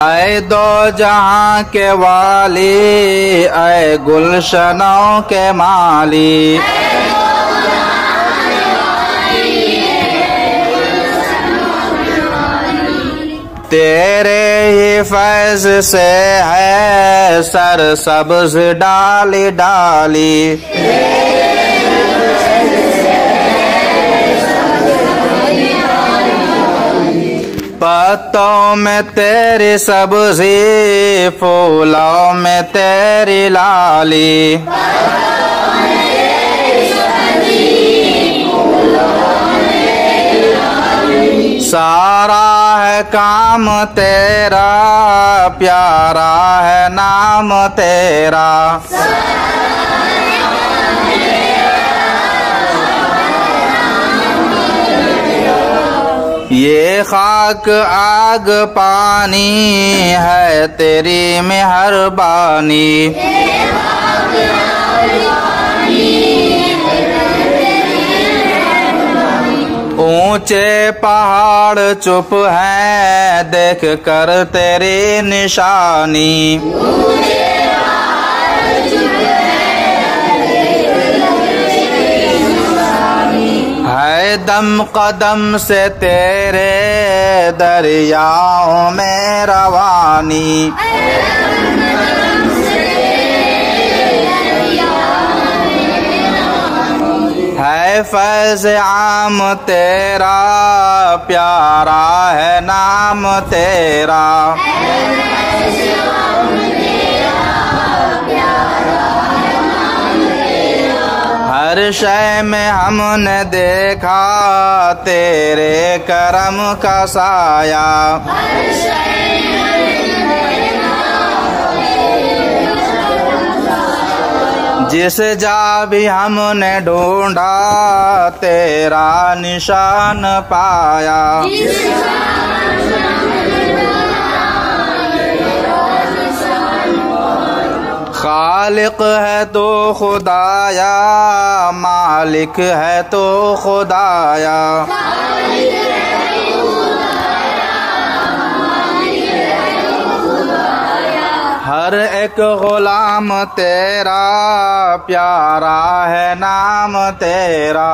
ऐ दो जहां के वाली, ऐ गुलशनों के माली, तेरे ही फैज से है सर सब्ज डाली डाली। पत्तों में तेरी सब्जी, फूलों में तेरी लाली, सारा है काम तेरा, प्यारा है नाम तेरा। ये खाक आग पानी है तेरी मेहरबानी, ऊंचे पहाड़ चुप हैं देख कर तेरी निशानी, है दम कदम से तेरे दरियाओं में रवानी, है फैज़ आम तेरा, प्यारा है नाम तेरा। हर शय में हमने देखा तेरे करम का साया, जिस जा भी हमने ढूंढा तेरा निशान पाया। खालिक है तो खुदाया, मालिक है तो खुदाया, हर एक गुलाम तेरा, प्यारा है नाम तेरा।